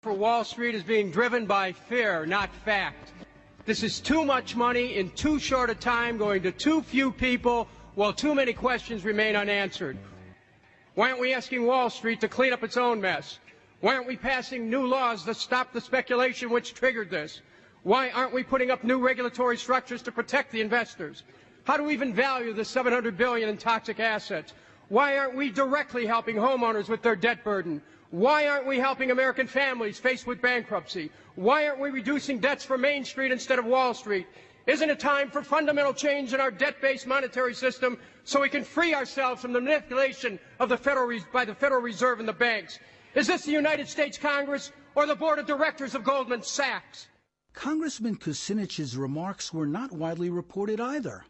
For Wall Street is being driven by fear, not fact. This is too much money in too short a time going to too few people while too many questions remain unanswered. Why aren't we asking Wall Street to clean up its own mess? Why aren't we passing new laws to stop the speculation which triggered this? Why aren't we putting up new regulatory structures to protect the investors? How do we even value the $700 billion in toxic assets? Why aren't we directly helping homeowners with their debt burden? Why aren't we helping American families faced with bankruptcy? Why aren't we reducing debts for Main Street instead of Wall Street? Isn't it time for fundamental change in our debt-based monetary system so we can free ourselves from the manipulation of by the Federal Reserve and the banks? Is this the United States Congress or the Board of Directors of Goldman Sachs? Congressman Kucinich's remarks were not widely reported either.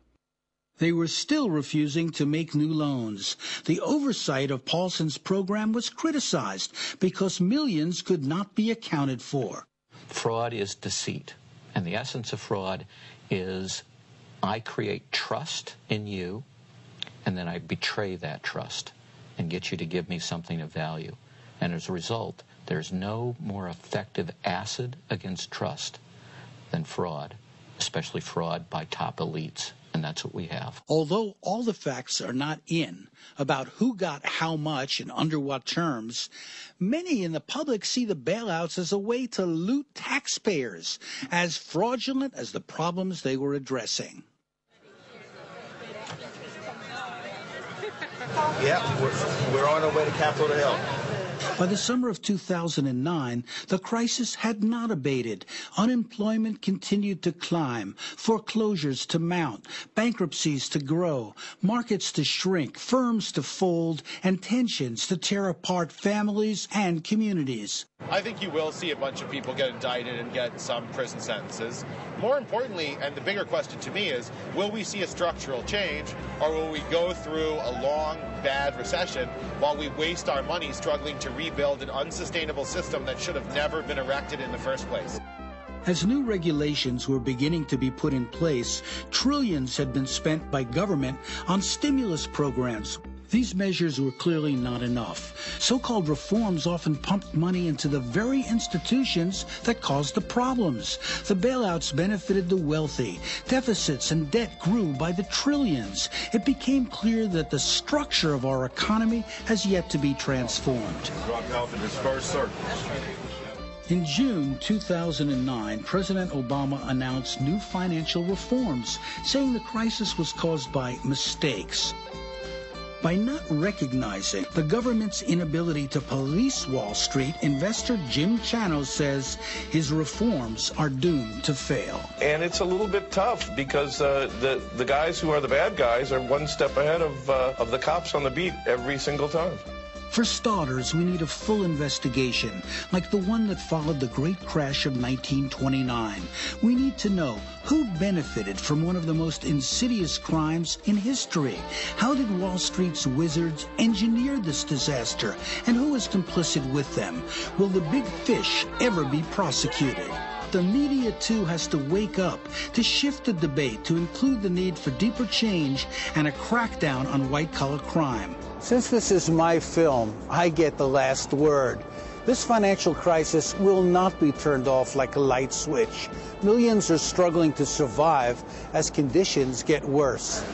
They were still refusing to make new loans. The oversight of Paulson's program was criticized because millions could not be accounted for. Fraud is deceit, and the essence of fraud is I create trust in you, and then I betray that trust and get you to give me something of value. And as a result, there's no more effective acid against trust than fraud, especially fraud by top elites. And that's what we have. Although all the facts are not in about who got how much and under what terms, many in the public see the bailouts as a way to loot taxpayers, as fraudulent as the problems they were addressing. Yeah, we're on our way to Capitol Hill. By the summer of 2009, the crisis had not abated. Unemployment continued to climb, foreclosures to mount, bankruptcies to grow, markets to shrink, firms to fold, and tensions to tear apart families and communities. I think you will see a bunch of people get indicted and get some prison sentences. More importantly, and the bigger question to me is, will we see a structural change, or will we go through a long, bad recession while we waste our money struggling to rebuild an unsustainable system that should have never been erected in the first place? As new regulations were beginning to be put in place, trillions had been spent by government on stimulus programs. These measures were clearly not enough. So-called reforms often pumped money into the very institutions that caused the problems. The bailouts benefited the wealthy. Deficits and debt grew by the trillions. It became clear that the structure of our economy has yet to be transformed. Drop off in his first circle. In June 2009, President Obama announced new financial reforms, saying the crisis was caused by mistakes. By not recognizing the government's inability to police Wall Street, investor Jim Chanos says his reforms are doomed to fail. And it's a little bit tough because the guys who are the bad guys are one step ahead of the cops on the beat every single time. For starters, we need a full investigation, like the one that followed the great crash of 1929. We need to know who benefited from one of the most insidious crimes in history. How did Wall Street's wizards engineer this disaster, and who was complicit with them? Will the big fish ever be prosecuted? The media, too, has to wake up to shift the debate to include the need for deeper change and a crackdown on white-collar crime. Since this is my film, I get the last word. This financial crisis will not be turned off like a light switch. Millions are struggling to survive as conditions get worse.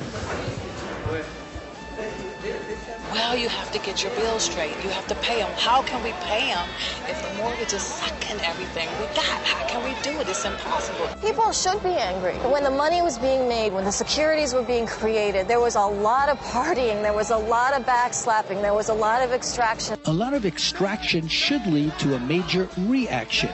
Well, you have to get your bills straight. You have to pay them. How can we pay them if the mortgage is sucking everything we got? How can we do it? It's impossible. People should be angry. When the money was being made, when the securities were being created, there was a lot of partying, there was a lot of backslapping, there was a lot of extraction. A lot of extraction should lead to a major reaction.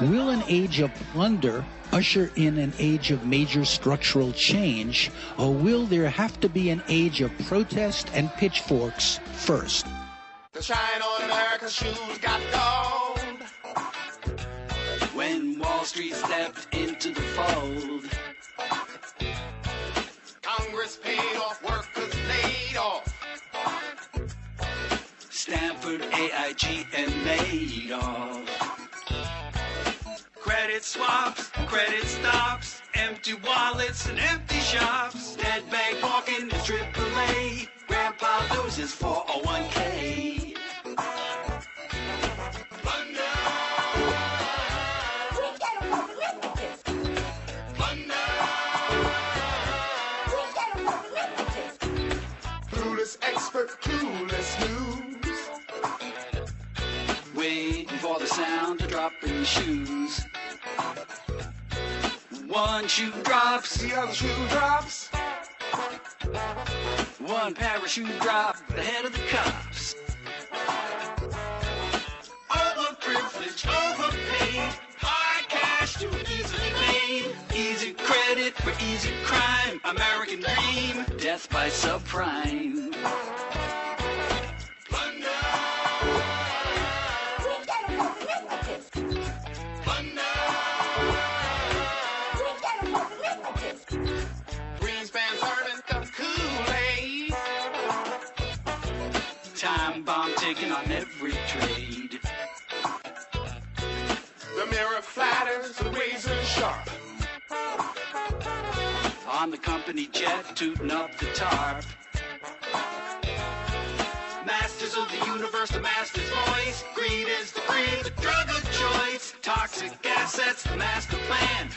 Will an age of plunder usher in an age of major structural change, or will there have to be an age of protest and pitchforks first? The shine on America's shoes got gold when Wall Street stepped into the fold. Congress paid off workers laid off. Stanford, AIG, and Madoff. Credit swaps, credit stops, empty wallets and empty shops. Dead bank walking in AAA. Grandpa loses 401k. Thunder! or the sound of dropping shoes. One shoe drops, the other shoe drops. One parachute drop, the head of the cops. Overprivileged, overpaid, hard cash too easily made. Easy credit for easy crime, American dream, death by subprime. Time bomb taken on every trade. The mirror flatters, the razor sharp. On the company jet, tooting up the tarp. Masters of the universe, the master's voice. Greed is the creed, the drug of choice. Toxic assets, the master plan.